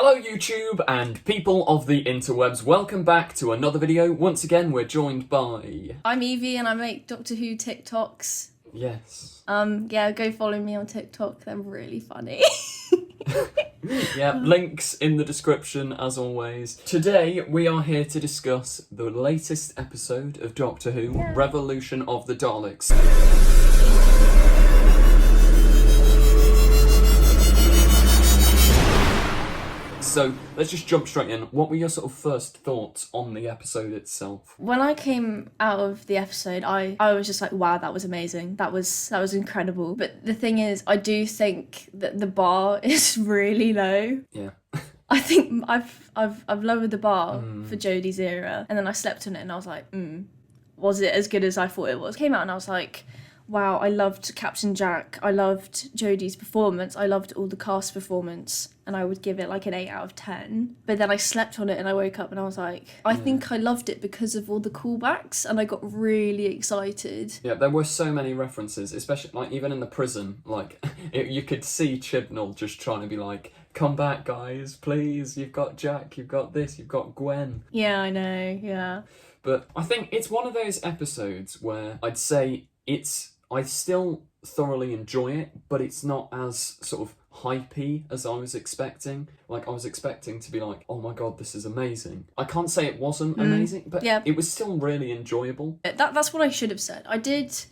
Hello YouTube and people of the interwebs, welcome back to another video. Once again we're joined by... I'm Evie and I make Doctor Who TikToks. Yes. Yeah, go follow me on TikTok, they're really funny. Yeah, links in the description as always. Today we are here to discuss the latest episode of Doctor Who, Revolution of the Daleks. So, let's just jump straight in. What were your sort of first thoughts on the episode itself? When I came out of the episode, I was just like, wow, that was amazing. That was incredible. But the thing is, I do think that the bar is really low. Yeah. I think I've lowered the bar for Jodie's era, and then I slept on it and I was like, was it as good as I thought it was? Came out and I was like, wow, I loved Captain Jack, I loved Jodie's performance, I loved all the cast performance, and I would give it like an 8 out of 10. But then I slept on it and I woke up and I was like, I think I loved it because of all the callbacks, and I got really excited. Yeah, there were so many references, especially like even in the prison, like you could see Chibnall just trying to be like, come back guys, please, you've got Jack, you've got this, you've got Gwen. Yeah, I know, yeah. But I think it's one of those episodes where I'd say I still thoroughly enjoy it, but it's not as sort of hypey as I was expecting. Like, I was expecting to be like, oh my god, this is amazing. I can't say it wasn't amazing, but it was still really enjoyable. That's what I should have said. I did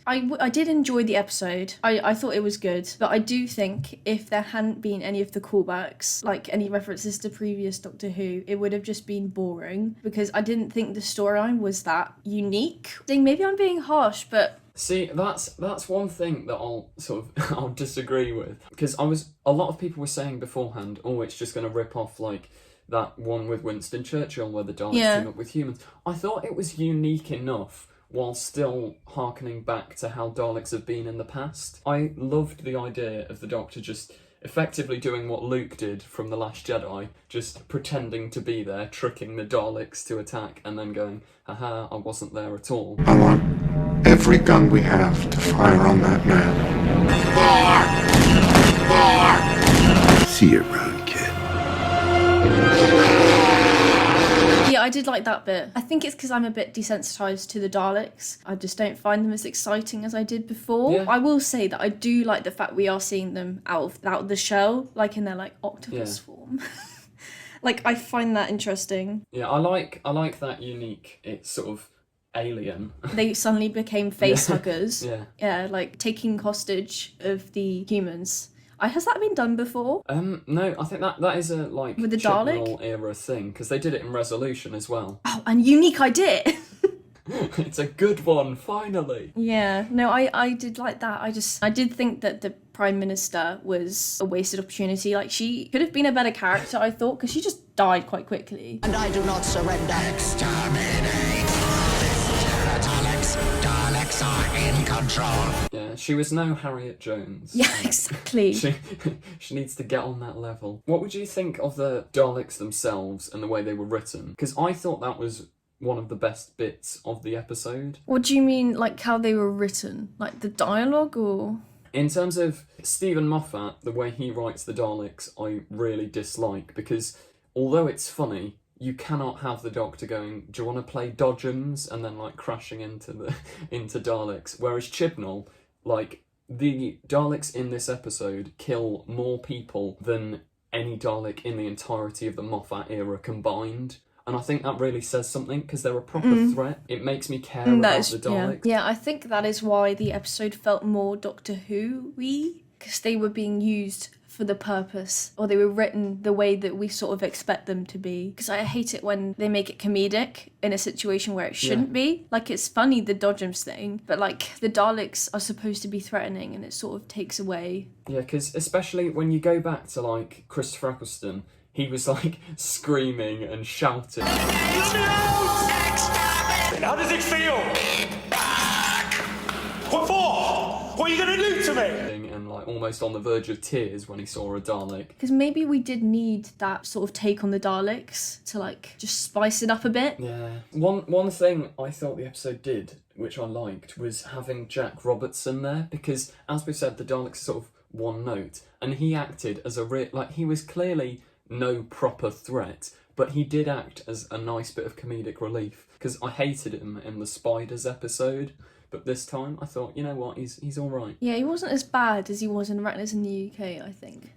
enjoy the episode. I thought it was good, but I do think if there hadn't been any of the callbacks, like any references to previous Doctor Who, it would have just been boring, because I didn't think the storyline was that unique. I think maybe I'm being harsh, but... See, that's one thing that I'll disagree with, because a lot of people were saying beforehand, oh, it's just going to rip off like that one with Winston Churchill where the Daleks team up with humans. I thought it was unique enough while still harkening back to how Daleks have been in the past. I loved the idea of the Doctor just effectively doing what Luke did from The Last Jedi, just pretending to be there, tricking the Daleks to attack, and then going, haha, I wasn't there at all. I want every gun we have to fire on that man. See you around, kid. Yeah, I did like that bit. I think it's because I'm a bit desensitized to the Daleks. I just don't find them as exciting as I did before. Yeah. I will say that I do like the fact we are seeing them out of the shell, like in their like octopus form. Like, I find that interesting. Yeah, I like that unique. It's sort of alien. They suddenly became face huggers. Yeah. Yeah, like taking hostage of the humans. Has that been done before? No, I think that is a like with the Dalek era thing, because they did it in Resolution as well. Oh, and unique idea. It's a good one, finally. Yeah, no, I did like that. I did think that the Prime Minister was a wasted opportunity. Like, she could have been a better character, I thought, because she just died quite quickly. And I do not surrender. Exterminate! Daleks are in control. Yeah, she was no Harriet Jones. Yeah, exactly. She needs to get on that level. What would you think of the Daleks themselves and the way they were written? Because I thought that was one of the best bits of the episode. What do you mean, like how they were written? Like the dialogue, or...? In terms of Stephen Moffat, the way he writes the Daleks, I really dislike, because although it's funny, you cannot have the Doctor going, do you want to play Dodgems? And then like crashing into Daleks. Whereas Chibnall, like, the Daleks in this episode kill more people than any Dalek in the entirety of the Moffat era combined. And I think that really says something, because they're a proper threat. It makes me care about the Daleks. Yeah, I think that is why the episode felt more Doctor Who-y, because they were being used for the purpose, or they were written the way that we sort of expect them to be. Because I hate it when they make it comedic in a situation where it shouldn't be. Like, it's funny, the Dodgems thing, but like the Daleks are supposed to be threatening, and it sort of takes away. Yeah, because especially when you go back to like Christopher Eccleston, he was like screaming and shouting. How does it feel? What for? What are you going to do to me? And like almost on the verge of tears when he saw a Dalek. Because maybe we did need that sort of take on the Daleks to like just spice it up a bit. Yeah. One thing I thought the episode did, which I liked, was having Jack Robertson there, because as we said, the Daleks are sort of one note, and he acted as he was clearly no proper threat, but he did act as a nice bit of comedic relief, because I hated him in the Spiders episode, but this time I thought, you know what, he's all right. Yeah, he wasn't as bad as he was in Arachnids in the UK, I think.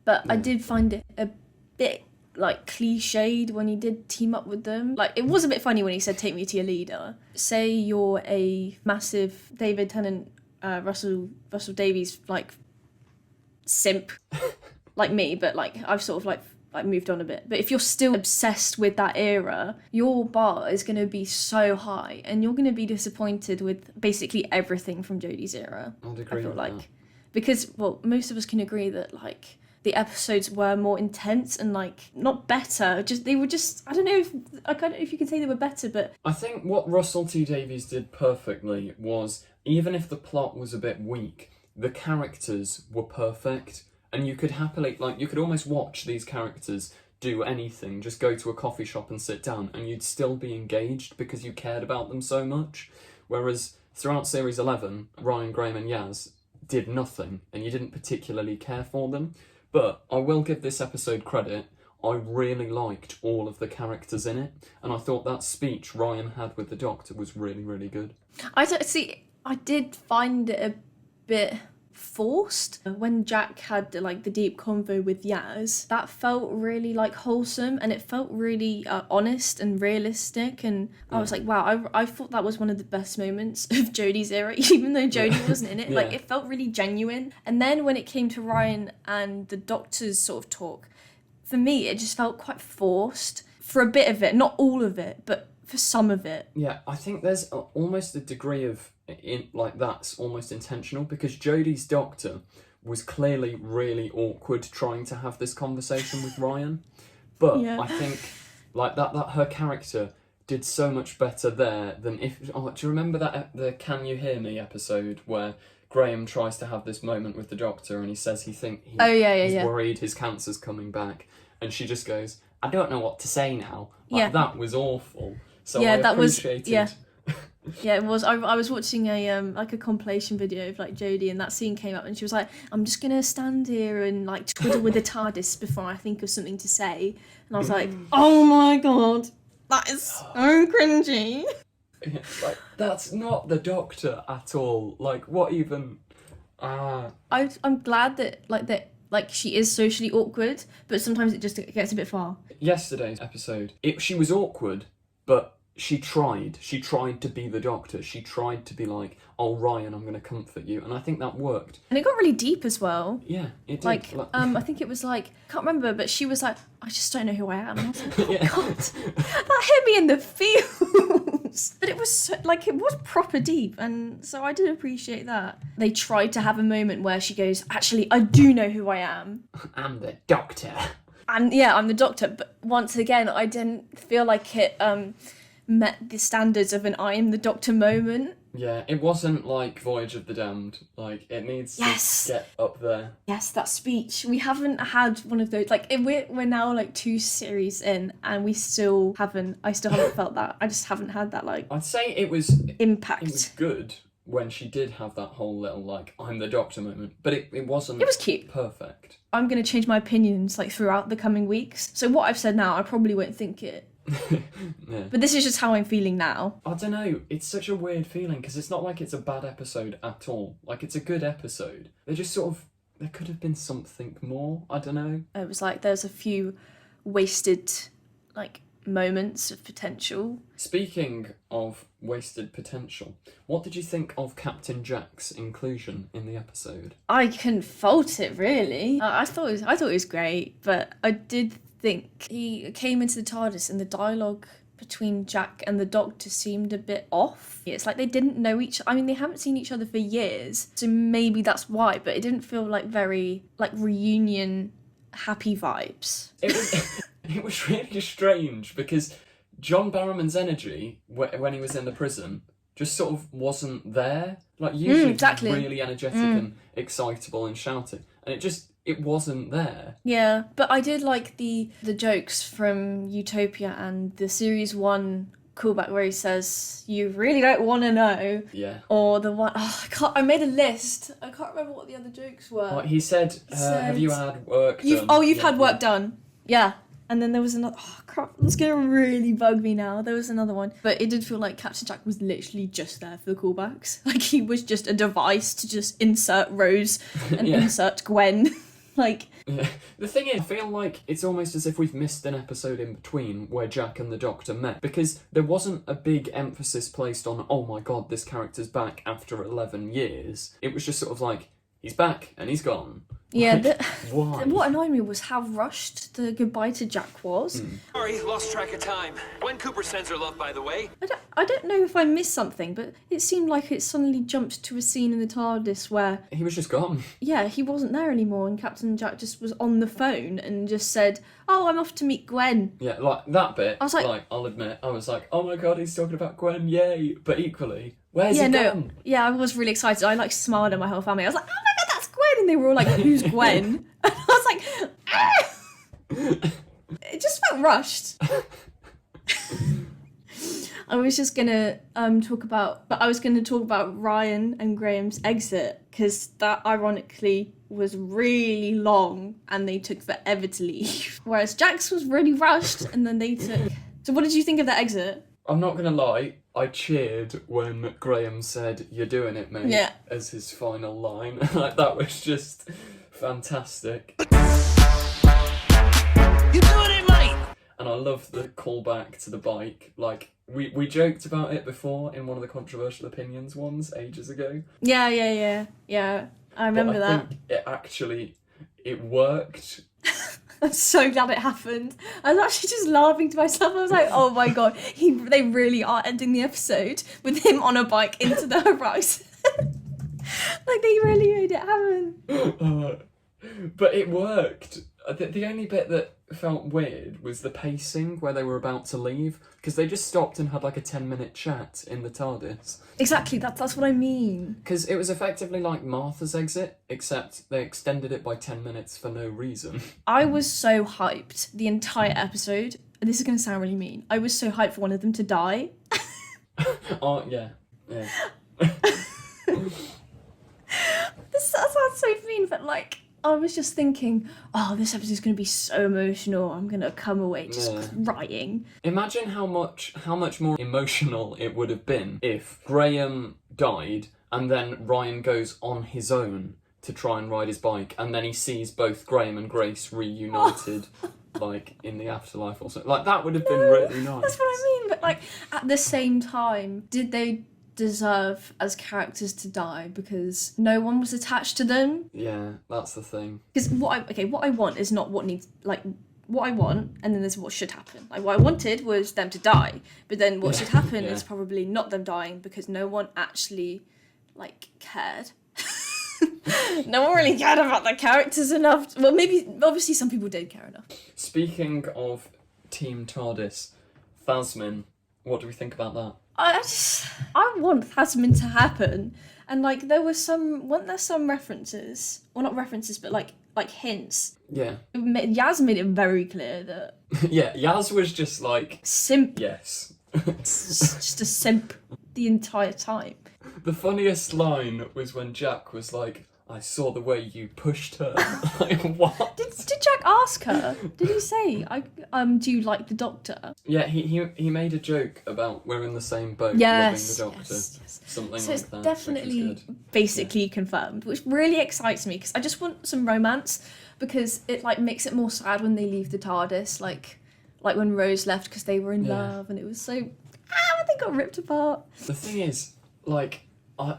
But I did find it a bit, like, cliched when he did team up with them. Like, it was a bit funny when he said, take me to your leader. Say you're a massive David Tennant, Russell Davies, like, simp, like me, but, like, I've sort of, like moved on a bit. But if you're still obsessed with that era, your bar is going to be so high, and you're going to be disappointed with basically everything from Jodie's era. I'd agree I feel with like that. Because, well, most of us can agree that, like, the episodes were more intense and, like, not better. They were just, I don't know if you can say they were better, but I think what Russell T Davies did perfectly was, even if the plot was a bit weak, the characters were perfect. And you could happily, like, you could almost watch these characters do anything, just go to a coffee shop and sit down, and you'd still be engaged because you cared about them so much. Whereas throughout Series 11, Ryan, Graham and Yaz did nothing, and you didn't particularly care for them. But I will give this episode credit. I really liked all of the characters in it, and I thought that speech Ryan had with the Doctor was really, really good. I did find it a bit forced when Jack had like the deep convo with Yaz. That felt really like wholesome, and it felt really honest and realistic, and I was like, wow, I thought that was one of the best moments of Jodie's era, even though Jodie wasn't in it. Like, it felt really genuine. And then when it came to Ryan and the Doctor's sort of talk, for me it just felt quite forced for a bit of it, not all of it, but for some of it. Yeah, I think there's almost a degree of that's almost intentional, because Jodie's Doctor was clearly really awkward trying to have this conversation with Ryan, but I think like that her character did so much better there than if. Oh, do you remember that the Can You Hear Me episode where Graham tries to have this moment with the Doctor and he says he's worried his cancer's coming back, and she just goes, I don't know what to say now. Like, that was awful. So I appreciated. Yeah, it was. I was watching a like a compilation video of like Jodie, and that scene came up, and she was like, "I'm just gonna stand here and like twiddle with the TARDIS before I think of something to say." And I was like, "Oh my god, that is so cringy." Like, that's not the Doctor at all. Like, what even? I'm glad that she is socially awkward, but sometimes it gets a bit far. Yesterday's episode, she was awkward, but she tried to be the Doctor. She tried to be like, oh, Ryan, I'm going to comfort you. And I think that worked. And it got really deep as well. Yeah, it did. Like, I think it was like, I can't remember, but she was like, I just don't know who I am. And I was like, oh, God, that hit me in the feels. But it was so, like, it was proper deep. And so I did appreciate that. They tried to have a moment where she goes, actually, I do know who I am. I'm the Doctor. And yeah, I'm the Doctor. But once again, I didn't feel like it met the standards of an I am the Doctor moment. Yeah, it wasn't like Voyage of the Damned. Like, it needs to get up there. Yes, that speech. We haven't had one of those. Like, we're now like 2 series in, and I still haven't felt that. I just haven't had that, like, I'd say it was impact. It was good when she did have that whole little like I'm the Doctor moment, but it wasn't. It was cute. Perfect. I'm gonna change my opinions like throughout the coming weeks. So what I've said now, I probably won't think it. Yeah. But this is just how I'm feeling now. I don't know, it's such a weird feeling, because it's not like it's a bad episode at all. Like, it's a good episode. They just sort of, there could have been something more. I don't know. It was like there's a few wasted like moments of potential. Speaking of wasted potential, what did you think of Captain Jack's inclusion in the episode? I couldn't fault it, really. I thought it was great, but I did think he came into the TARDIS and the dialogue between Jack and the Doctor seemed a bit off. It's like they didn't know they haven't seen each other for years, so maybe that's why, but it didn't feel like very like reunion happy vibes. It was really strange, because John Barrowman's energy when he was in the prison just sort of wasn't there. Like, usually he's really energetic and excitable and shouting, and it wasn't there. Yeah, but I did like the jokes from Utopia and the Series 1 callback where he says, you really don't want to know. Yeah. Or the one, I made a list. I can't remember what the other jokes were. He said, have you had work done? You've had work done. Yeah. And then there was another... Oh, crap. It's going to really bug me now. There was another one. But it did feel like Captain Jack was literally just there for the callbacks. Like, he was just a device to just insert Rose and insert Gwen. Like... Yeah. The thing is, I feel like it's almost as if we've missed an episode in between where Jack and the Doctor met. Because there wasn't a big emphasis placed on, oh my god, this character's back after 11 years. It was just sort of like, he's back and he's gone. Yeah, why? What annoyed me was how rushed the goodbye to Jack was. Sorry, lost track of time. Gwen Cooper sends her love, by the way. I don't know if I missed something, but it seemed like it suddenly jumped to a scene in the TARDIS where... He was just gone. Yeah, he wasn't there anymore, and Captain Jack just was on the phone and just said, oh, I'm off to meet Gwen. Yeah, like, that bit, I was like, I'll admit, I was like, oh my god, he's talking about Gwen, yay! But equally, where's he gone? Yeah, I was really excited. I, like, smiled at my whole family. I was like, oh my god, that's Gwen! And they were all like, who's Gwen? And I was like, ah! It just felt rushed. I was just gonna talk about Ryan and Graham's exit, because that ironically was really long and they took forever to leave. Whereas Jack's was really rushed and then they took... So what did you think of that exit? I'm not gonna lie, I cheered when Graham said, "You're doing it, mate," as his final line. Like, that was just fantastic. You're doing it, mate! And I love the callback to the bike. Like, we joked about it before in one of the controversial opinions ones ages ago. Yeah. I remember but I that. think it worked. I'm so glad it happened. I was actually just laughing to myself. I was like, oh my god, they really are ending the episode with him on a bike into the horizon. Like, they really made it happen. But it worked. The only bit that felt weird was the pacing where they were about to leave, because they just stopped and had like a 10-minute chat in the TARDIS. Exactly, that's what I mean. Because it was effectively like Martha's exit, except they extended it by 10 minutes for no reason. I was so hyped the entire episode. This is going to sound really mean. I was so hyped for one of them to die. Oh, yeah. That sounds so mean, but like, I was just thinking, oh, this episode's going to be so emotional. I'm going to come away just crying. Imagine how much more emotional it would have been if Graham died and then Ryan goes on his own to try and ride his bike, and then he sees both Graham and Grace reunited, like, in the afterlife or something. Like, that would have been really nice. That's what I mean, but like, at the same time, did they deserve as characters to die because no one was attached to them? Yeah, that's the thing. Because what I want is not what needs, like, what I want, and then there's what should happen. Like, what I wanted was them to die, but then what should happen is probably not them dying because no one actually, like, cared. No one really cared about the characters enough. Well, maybe, obviously some people did care enough. Speaking of Team TARDIS, Phasmin, what do we think about that? I want Phasmin to happen, and like weren't there some references? Well, not references, but like hints. Yeah. Yaz made it very clear that. Yeah, Yaz was just like simp. Yes. Just a simp the entire time. The funniest line was when Jack was like, "I saw the way you pushed her." Like, what? Did Jack ask her? Did he say, do you like the Doctor? Yeah, he made a joke about we're in the same boat, yes, loving the Doctor. Yes. Something so like it's that. Definitely basically confirmed, which really excites me because I just want some romance, because it like makes it more sad when they leave the TARDIS, like when Rose left because they were in love and it was so they got ripped apart. The thing is, like, I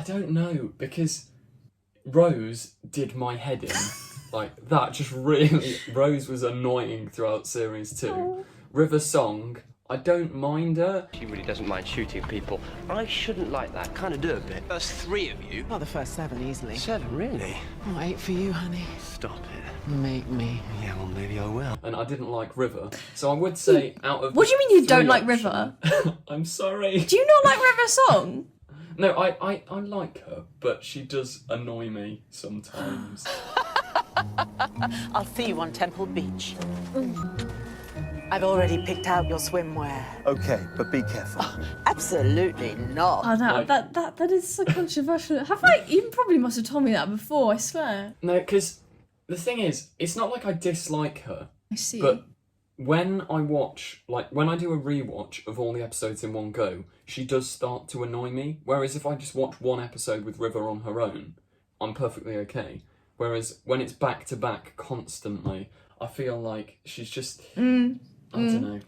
don't know, because Rose did my head in. Like, that just really... Rose was annoying throughout series 2. Oh. River Song, I don't mind her. She really doesn't mind shooting people. I shouldn't like that. Kind of do a bit. First 3 of you? Well, the first 7 easily. 7, really? Oh, 8 for you, honey. Stop it. Make me. Yeah, well, maybe I will. And I didn't like River. So I would say out of... What do you mean you don't like River? I'm sorry. Do you not like River Song? No, I like her, but she does annoy me sometimes. I'll see you on Temple Beach. I've already picked out your swimwear. Okay, but be careful. Oh, absolutely not. Oh, no, like, that is so controversial. You probably must have told me that before, I swear. No, because the thing is, it's not like I dislike her. I see. But when I watch, like, when I do a rewatch of all the episodes in one go, she does start to annoy me. Whereas if I just watch one episode with River on her own, I'm perfectly okay. Whereas when it's back to back constantly, I feel like she's just... I don't know.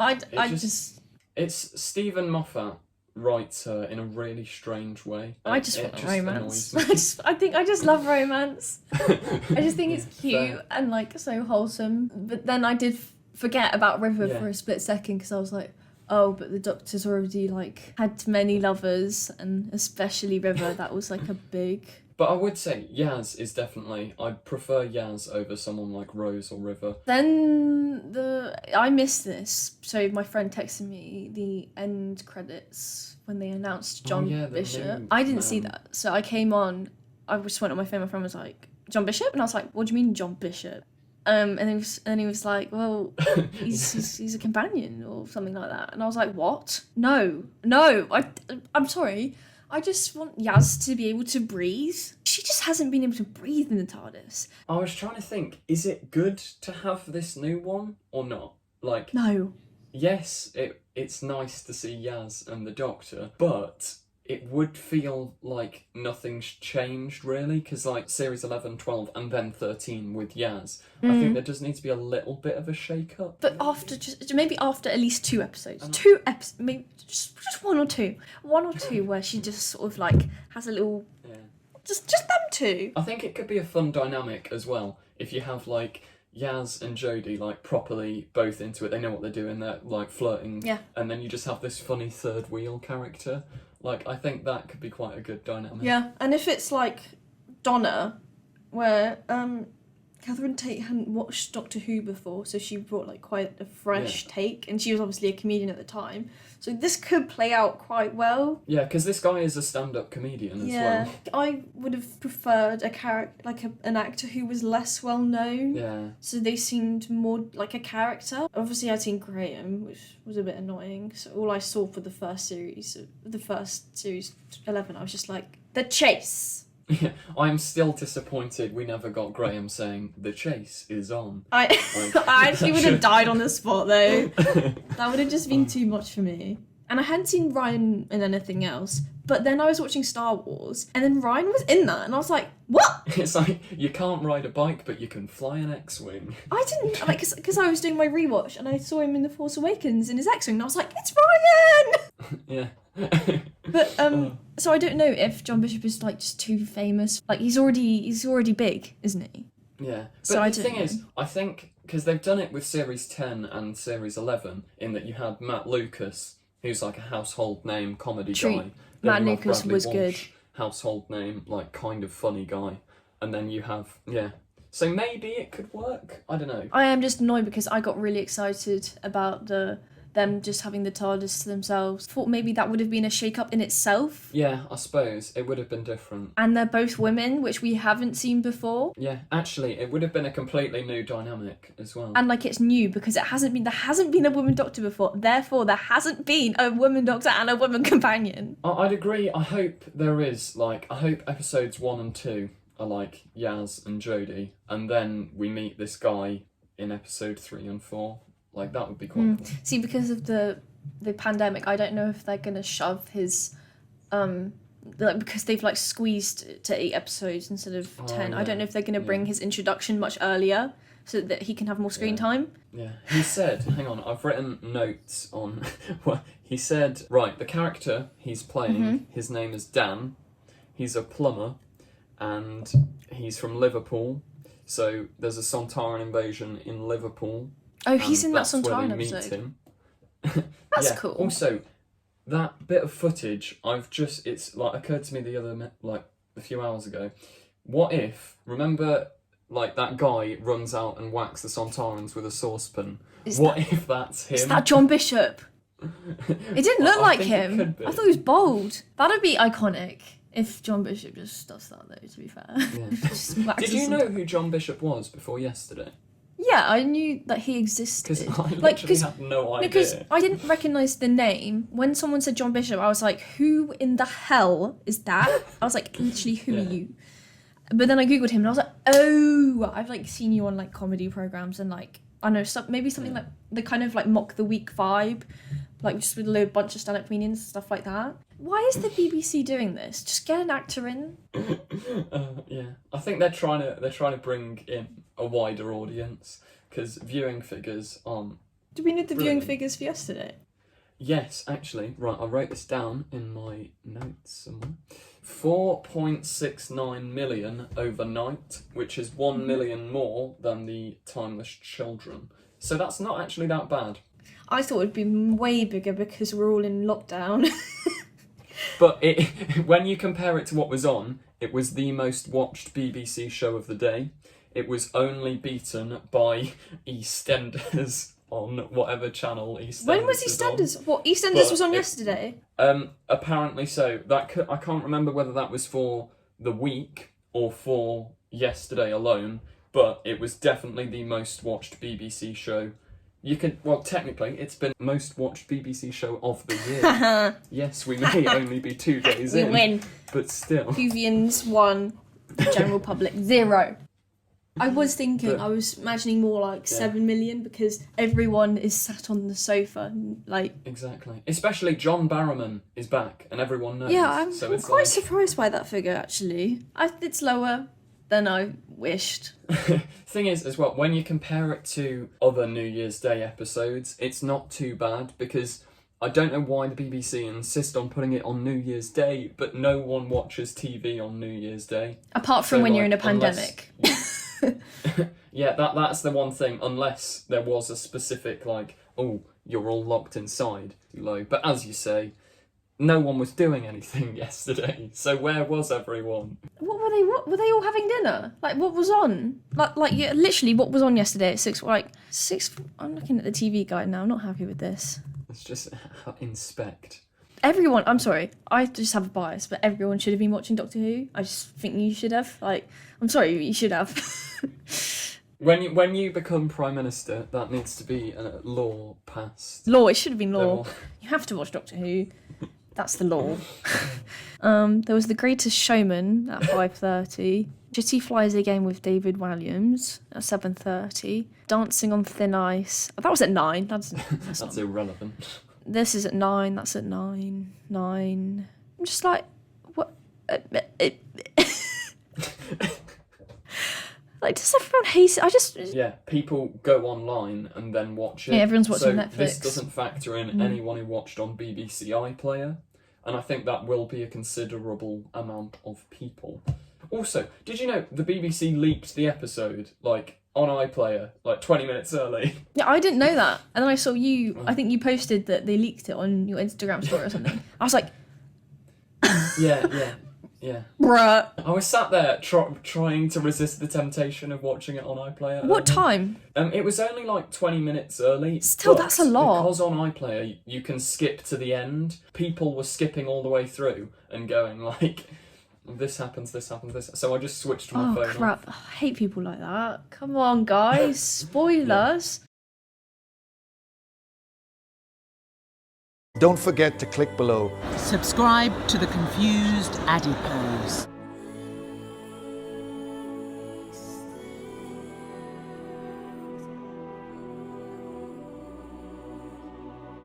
It's Stephen Moffat writes her in a really strange way. I just want romance. I just love romance. I just think it's cute and like so wholesome. But then I did forget about River for a split second because I was like, oh, but the Doctor's already like had many lovers, and especially River. That was like a big... But I would say Yaz is definitely... I'd prefer Yaz over someone like Rose or River. Then I missed this. So my friend texted me the end credits when they announced John Bishop. I didn't see that. So I came on, I just went on my phone, my friend was like, John Bishop? And I was like, what do you mean John Bishop? And he was like, well, he's a companion or something like that. And I was like, what? No, I'm sorry. I just want Yaz to be able to breathe. She just hasn't been able to breathe in the TARDIS. I was trying to think, is it good to have this new one or not? Like, no. Yes, it's nice to see Yaz and the Doctor, but it would feel like nothing's changed really, because like series 11, 12 and then 13 with Yaz, I think there does need to be a little bit of a shake-up. But maybe after at least 2 episodes. Maybe just one or two where she just sort of like has a little... Yeah. Just them two. I think it could be a fun dynamic as well, if you have like Yaz and Jodie like properly both into it, they know what they're doing, they're like flirting, and then you just have this funny third wheel character. Like, I think that could be quite a good dynamic. Yeah, and if it's like Donna, where Catherine Tate hadn't watched Doctor Who before, so she brought like quite a fresh take, and she was obviously a comedian at the time, so this could play out quite well. Yeah, because this guy is a stand-up comedian as well. I would have preferred a character, like an actor who was less well known. Yeah. So they seemed more like a character. Obviously, I'd seen Graham, which was a bit annoying. So all I saw for the first series 11, I was just like, the chase. Yeah, I am still disappointed we never got Graham saying the chase is on. I actually would have died on the spot though. That would have just been too much for me. And I hadn't seen Ryan in anything else, but then I was watching Star Wars, and then Ryan was in that, and I was like, what? It's like, you can't ride a bike, but you can fly an X-Wing. I didn't, like, because I was doing my rewatch, and I saw him in The Force Awakens in his X-Wing, and I was like, it's Ryan! Yeah. But, so I don't know if John Bishop is, like, just too famous. Like, he's already big, isn't he? Yeah. But so the thing is, I think, because they've done it with Series 10 and Series 11, in that you had Matt Lucas, who's like a household name comedy guy. Then Matt Lucas was Walsh, good. Household name, like kind of funny guy. And then you have, So maybe it could work. I don't know. I am just annoyed because I got really excited about them just having the TARDIS to themselves. Thought maybe that would have been a shake-up in itself. Yeah, I suppose. It would have been different. And they're both women, which we haven't seen before. Yeah, actually, it would have been a completely new dynamic as well. And like, it's new because there hasn't been a woman Doctor before. Therefore, there hasn't been a woman Doctor and a woman companion. I'd agree. I hope there is. Like, I hope episodes 1 and 2 are like Yaz and Jodie, and then we meet this guy in episode 3 and 4. Like, that would be quite cool. See, because of the pandemic, I don't know if they're going to shove his... because they've, like, squeezed to 8 episodes instead of 10. Yeah. I don't know if they're going to bring his introduction much earlier so that he can have more screen time. Yeah. He said... hang on, I've written notes on... well, he said, right, the character he's playing, his name is Dan. He's a plumber, and he's from Liverpool. So there's a Sontaran invasion in Liverpool. Oh, he's in that Sontaran episode. That's cool. Also, that bit of footage, it's like occurred to me a few hours ago. What if, remember, like that guy runs out and whacks the Sontarans with a saucepan? If that's him? Is that John Bishop? It didn't look like him. I thought he was bald. That'd be iconic. If John Bishop just does that, though, to be fair. Yeah. Did you know who John Bishop was before yesterday? Yeah, I knew that he existed. Because I literally had no idea. Because I didn't recognise the name. When someone said John Bishop, I was like, who in the hell is that? I was like, literally, who are you? But then I googled him and I was like, oh, I've like seen you on like comedy programs and like I know maybe something like the kind of like mock the week vibe, like just with a bunch of stand-up comedians and stuff like that. Why is the BBC doing this? Just get an actor in. Yeah, I think they're trying to bring in a wider audience because viewing figures aren't. Do we need the brilliant. viewing figures for yesterday? Yes, actually, right. I wrote this down in my notes somewhere. 4.69 million overnight, which is 1 million more than the Timeless Children. So that's not actually that bad. I thought it'd be way bigger because we're all in lockdown. But when you compare it to what was on, it was the most watched BBC show of the day. It was only beaten by EastEnders on whatever channel EastEnders. When was EastEnders? What, EastEnders was on yesterday? Apparently so. I can't remember whether that was for the week or for yesterday alone, but it was definitely the most watched BBC show. Technically, it's been most watched BBC show of the year. Yes, we may only be 2 days in. We win. But still. Whovians 1, the general public 0. I was thinking, I was imagining more like 7 million because everyone is sat on the sofa, like... Exactly. Especially John Barrowman is back and everyone knows. Yeah, I'm quite surprised by that figure, actually. It's lower than I wished. Thing is, as well, when you compare it to other New Year's Day episodes, it's not too bad because I don't know why the BBC insist on putting it on New Year's Day, but no one watches TV on New Year's Day. Apart from when you're in a pandemic. Yeah, that's the one thing, unless there was a specific, like, oh, you're all locked inside, low. But as you say, no one was doing anything yesterday, so where was everyone? What were they all having dinner? Like, what was on? Literally, what was on yesterday at 6, I'm looking at the TV guide now, I'm not happy with this. Let's just inspect. Everyone, I'm sorry, I just have a bias, but everyone should have been watching Doctor Who. I just think you should have. Like, I'm sorry, you should have. When you become Prime Minister, that needs to be a law passed. Law, it should have been law. You have to watch Doctor Who. That's the law. There was The Greatest Showman at 5:30. Jitty Flies Again with David Walliams at 7:30. Dancing on Thin Ice. That was at 9. That's irrelevant. This is at 9. That's at 9. 9. I'm just like, what? Like, does everyone hate it? Yeah, people go online and then watch it. Yeah, everyone's watching Netflix. This doesn't factor in anyone who watched on BBC iPlayer, and I think that will be a considerable amount of people. Also, did you know the BBC leaked the episode, like, on iPlayer, like 20 minutes early? Yeah, I didn't know that. And then I saw you, I think you posted that they leaked it on your Instagram story or something. I was like... Yeah. Bruh. I was sat there trying to resist the temptation of watching it on iPlayer. What time? It was only like 20 minutes early. Still, that's a lot. Because on iPlayer, you can skip to the end. People were skipping all the way through and going like, this happens. So I just switched my phone off. Oh, crap. I hate people like that. Come on, guys. Spoilers. Don't forget to click below. Subscribe to the Confused Adipose.